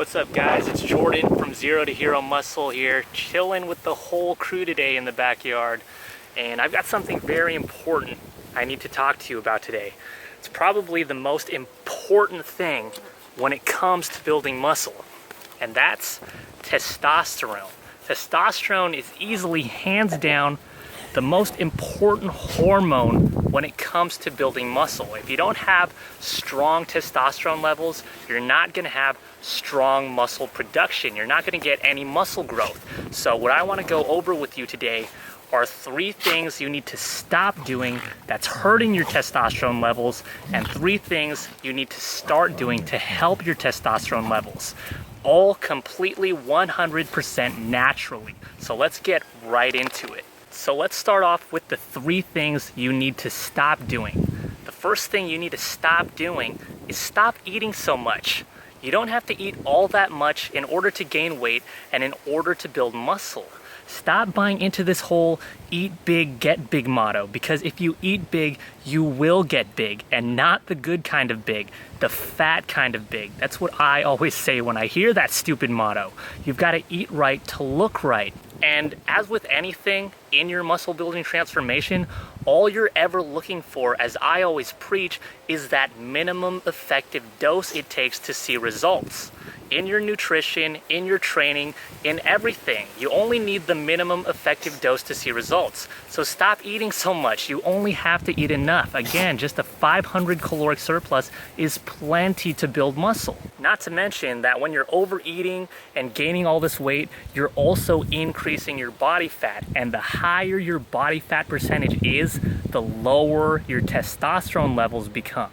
What's up guys, it's Jordan from Zero to Hero Muscle here, chilling with the whole crew today in the backyard. And I've got something very important I need to talk to you about today. It's probably the most important thing when it comes to building muscle, and that's testosterone. Testosterone is easily, hands down, the most important hormone when it comes to building muscle. If you don't have strong testosterone levels, you're not gonna have strong muscle production. You're not gonna get any muscle growth. So what I wanna go over with you today are 3 things you need to stop doing that's hurting your testosterone levels, and 3 things you need to start doing to help your testosterone levels. All completely 100% naturally. So let's get right into it. So let's start off with the 3 things you need to stop doing. The first thing you need to stop doing is stop eating so much. You don't have to eat all that much in order to gain weight and in order to build muscle. Stop buying into this whole eat big, get big motto, because if you eat big, you will get big, and not the good kind of big, the fat kind of big. That's what I always say when I hear that stupid motto. You've got to eat right to look right. And as with anything in your muscle building transformation, all you're ever looking for, as I always preach, is that minimum effective dose it takes to see results. In your nutrition, in your training, in everything, you only need the minimum effective dose to see results. So stop eating so much. You only have to eat enough. Again, just a 500 caloric surplus is plenty to build muscle. Not to mention that when you're overeating and gaining all this weight, you're also increasing your body fat. And the higher your body fat percentage is, the lower your testosterone levels become.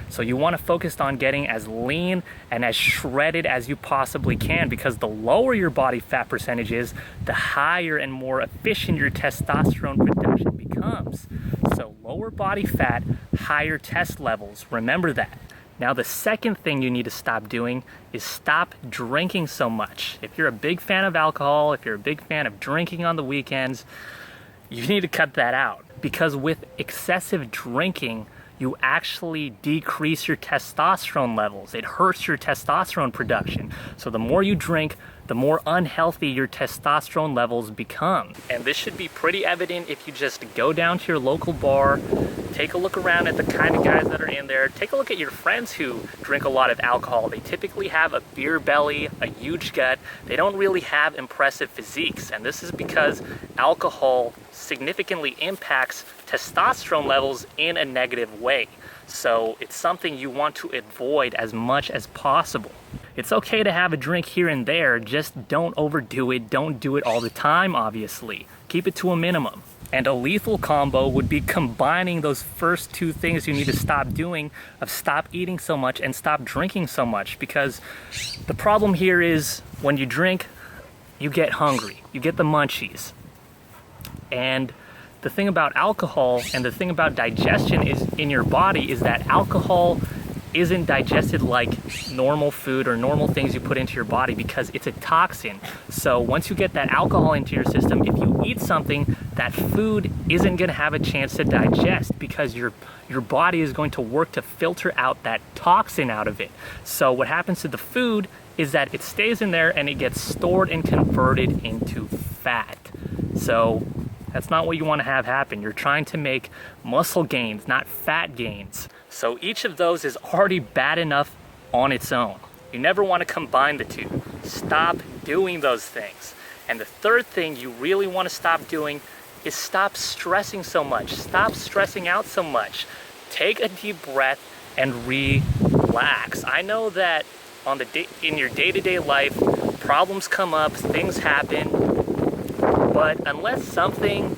So you want to focus on getting as lean and as shredded as you possibly can, because the lower your body fat percentage is, the higher and more efficient your testosterone production becomes. So lower body fat, higher test levels. Remember that. Now the second thing you need to stop doing is stop drinking so much. If you're a big fan of alcohol, if you're a big fan of drinking on the weekends, you need to cut that out, because with excessive drinking, you actually decrease your testosterone levels. It hurts your testosterone production. So the more you drink, the more unhealthy your testosterone levels become. And this should be pretty evident if you just go down to your local bar, take a look around at the kind of guys that are in there, take a look at your friends who drink a lot of alcohol. They typically have a beer belly, a huge gut. They don't really have impressive physiques. And this is because alcohol significantly impacts testosterone levels in a negative way. So it's something you want to avoid as much as possible. It's okay to have a drink here and there, just don't overdo it. Don't do it all the time, obviously. Keep it to a minimum. And a lethal combo would be combining those first 2 things you need to stop doing, of stop eating so much and stop drinking so much. Because the problem here is when you drink, you get hungry, you get the munchies. And the thing about alcohol and the thing about digestion is in your body is that alcohol isn't digested like normal food or normal things you put into your body, because it's a toxin. So once you get that alcohol into your system, if you eat something, that food isn't going to have a chance to digest, because your body is going to work to filter out that toxin out of it. So what happens to the food is that it stays in there and it gets stored and converted into fat. So that's not what you want to have happen. You're trying to make muscle gains, not fat gains. So each of those is already bad enough on its own. You never want to combine the 2. Stop doing those things. And the third thing you really want to stop doing is stop stressing so much. Stop stressing out so much. Take a deep breath and relax. I know that in your day-to-day life, problems come up, things happen, but unless something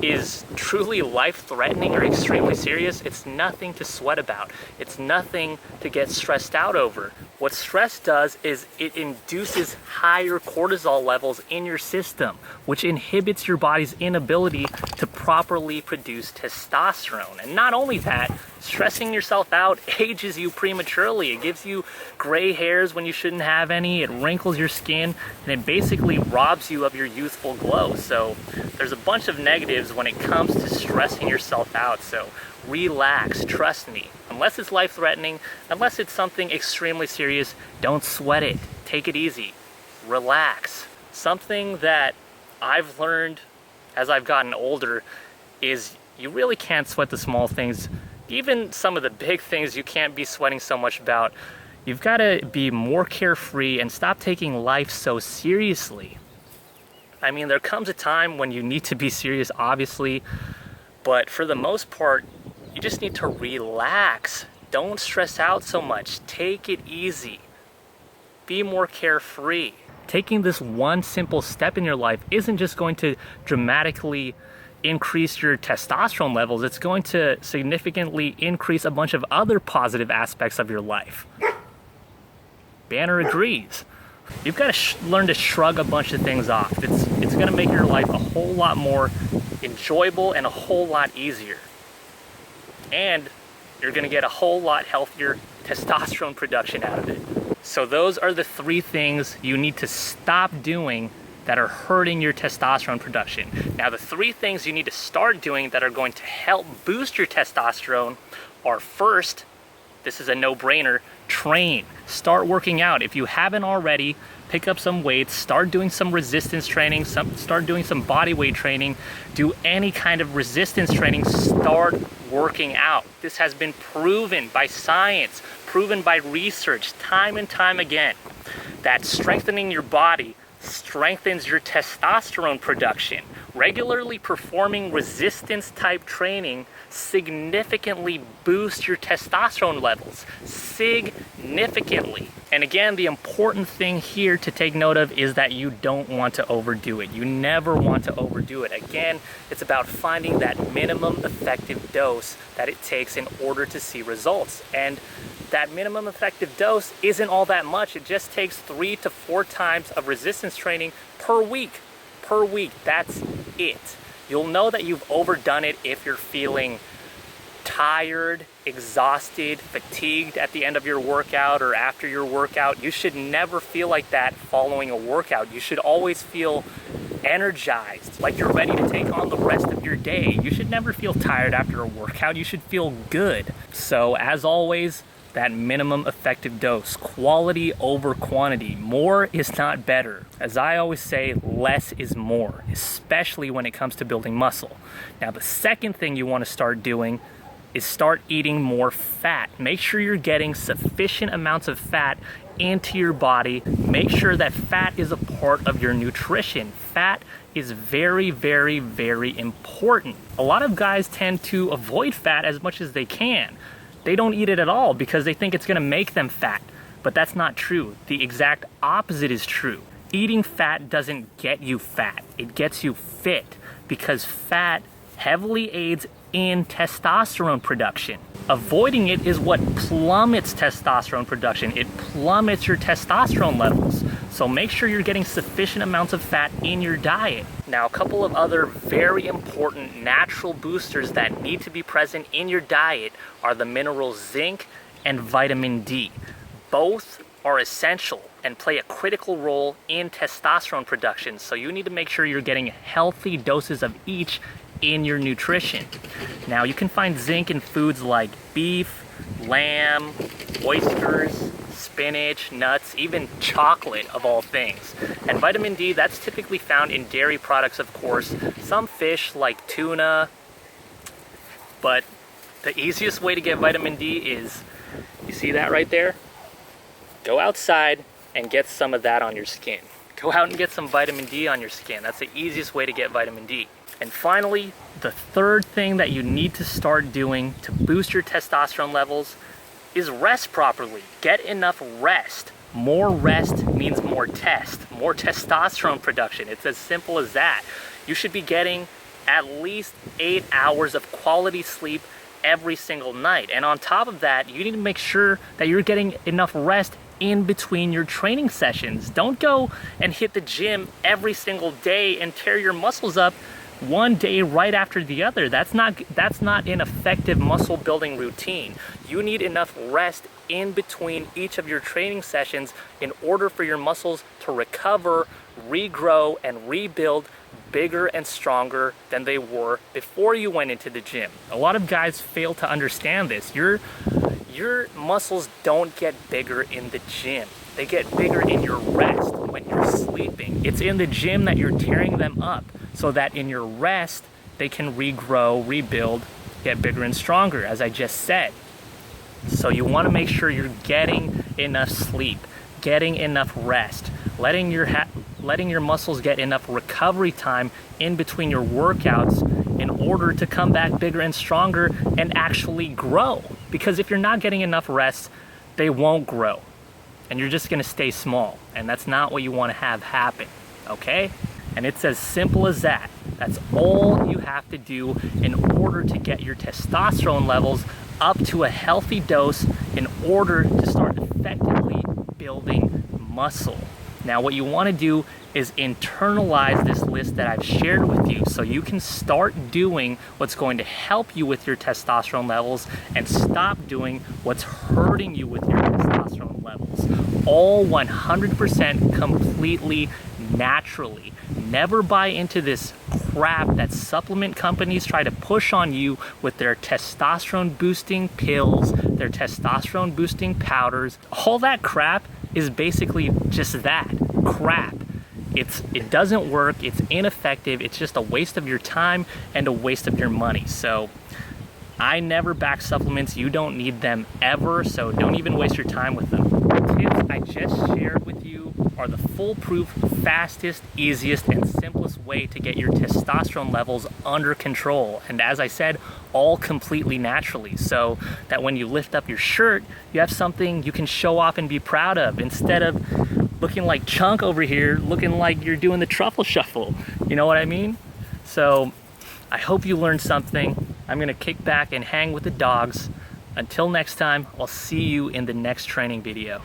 is truly life-threatening or extremely serious, it's nothing to sweat about. It's nothing to get stressed out over. What stress does is it induces higher cortisol levels in your system, which inhibits your body's inability to properly produce testosterone. And not only that, stressing yourself out ages you prematurely. It gives you gray hairs when you shouldn't have any, it wrinkles your skin, and it basically robs you of your youthful glow. So there's a bunch of negatives when it comes to stressing yourself out. So relax, trust me. Unless it's life-threatening, unless it's something extremely serious, don't sweat it. take it easy, relax. Something that I've learned as I've gotten older is you really can't sweat the small things. Even some of the big things you can't be sweating so much about. You've got to be more carefree and stop taking life so seriously. I mean, there comes a time when you need to be serious, obviously, but for the most part, you just need to relax. Don't stress out so much. Take it easy. Be more carefree. Taking this one simple step in your life isn't just going to dramatically increase your testosterone levels, it's going to significantly increase a bunch of other positive aspects of your life. Banner agrees. You've got to learn to shrug a bunch of things off. It's going to make your life a whole lot more enjoyable and a whole lot easier. And you're going to get a whole lot healthier testosterone production out of it. So those are the 3 things you need to stop doing that are hurting your testosterone production. Now, the 3 things you need to start doing that are going to help boost your testosterone are, first, this is a no-brainer, train. Start working out. If you haven't already, pick up some weights, start doing some resistance training, start doing some body weight training, do any kind of resistance training, start working out. This has been proven by science, proven by research, time and time again, that strengthening your body strengthens your testosterone production. Regularly performing resistance type training significantly boosts your testosterone levels. Significantly. And again, the important thing here to take note of is that you don't want to overdo it. You never want to overdo it. Again, it's about finding that minimum effective dose that it takes in order to see results. And that minimum effective dose isn't all that much. It just takes 3 to 4 times of resistance training per week. Per week, that's it. You'll know that you've overdone it if you're feeling tired, exhausted, fatigued at the end of your workout or after your workout. You should never feel like that following a workout. You should always feel energized, like you're ready to take on the rest of your day. You should never feel tired after a workout. You should feel good. So as always, that minimum effective dose, quality over quantity. More is not better. As I always say, less is more, especially when it comes to building muscle. Now, the second thing you want to start doing is start eating more fat. Make sure you're getting sufficient amounts of fat into your body. Make sure that fat is a part of your nutrition. Fat is very, very, very important. A lot of guys tend to avoid fat as much as they can. They don't eat it at all because they think it's going to make them fat. But that's not true. The exact opposite is true. Eating fat doesn't get you fat. It gets you fit because fat heavily aids in testosterone production. Avoiding it is what plummets testosterone production. It plummets your testosterone levels. So make sure you're getting sufficient amounts of fat in your diet. Now, a couple of other very important natural boosters that need to be present in your diet are the minerals zinc and vitamin D. Both are essential and play a critical role in testosterone production. So you need to make sure you're getting healthy doses of each in your nutrition. Now, you can find zinc in foods like beef, lamb, oysters, spinach, nuts, even chocolate of all things. And vitamin D, that's typically found in dairy products, of course, some fish like tuna. But the easiest way to get vitamin D is, you see that right there? Go outside and get some of that on your skin. Go out and get some vitamin D on your skin. That's the easiest way to get vitamin D. And finally, the third thing that you need to start doing to boost your testosterone levels is rest properly. Get enough rest. More rest means more testosterone production. It's as simple as that. You should be getting at least 8 hours of quality sleep every single night. And on top of that, you need to make sure that you're getting enough rest in between your training sessions. Don't go and hit the gym every single day and tear your muscles up one day right after the other. That's not an effective muscle building routine. You need enough rest in between each of your training sessions in order for your muscles to recover, regrow, and rebuild bigger and stronger than they were before you went into the gym. A lot of guys fail to understand this. Your muscles don't get bigger in the gym. They get bigger in your rest when you're sleeping. It's in the gym that you're tearing them up so that in your rest, they can regrow, rebuild, get bigger and stronger, as I just said. So you want to make sure you're getting enough sleep, getting enough rest, letting your muscles get enough recovery time in between your workouts in order to come back bigger and stronger and actually grow. Because if you're not getting enough rest, they won't grow and you're just going to stay small, and that's not what you want to have happen, okay? And it's as simple as that. That's all you have to do in order to get your testosterone levels up to a healthy dose in order to start effectively building muscle. Now, what you want to do is internalize this list that I've shared with you so you can start doing what's going to help you with your testosterone levels and stop doing what's hurting you with your testosterone levels. All 100% completely naturally. Never buy into this crap that supplement companies try to push on you with their testosterone boosting pills, their testosterone boosting powders. All that crap is basically just that, crap. It doesn't work, it's ineffective, it's just a waste of your time and a waste of your money. So I never back supplements. You don't need them ever, so don't even waste your time with them. The tips I just shared with you are the foolproof, fastest, easiest, and simplest way to get your testosterone levels under control. And as I said, all completely naturally, so that when you lift up your shirt, you have something you can show off and be proud of, instead of looking like Chunk over here, looking like you're doing the truffle shuffle. You know what I mean? So I hope you learned something. I'm gonna kick back and hang with the dogs. Until next time, I'll see you in the next training video.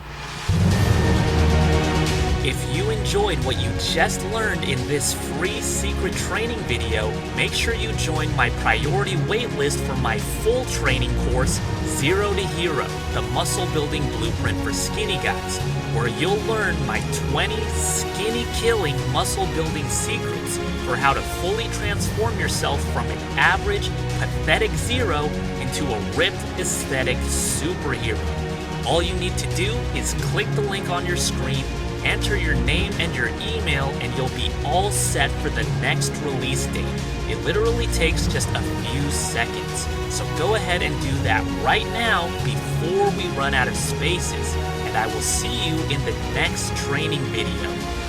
If you enjoyed what you just learned in this free secret training video, make sure you join my priority waitlist for my full training course, Zero to Hero, the muscle building blueprint for skinny guys, where you'll learn my 20 skinny killing muscle building secrets for how to fully transform yourself from an average, pathetic zero into a ripped, aesthetic superhero. All you need to do is click the link on your screen, enter your name and your email, and you'll be all set for the next release date. It literally takes just a few seconds. So go ahead and do that right now before we run out of spaces, and I will see you in the next training video.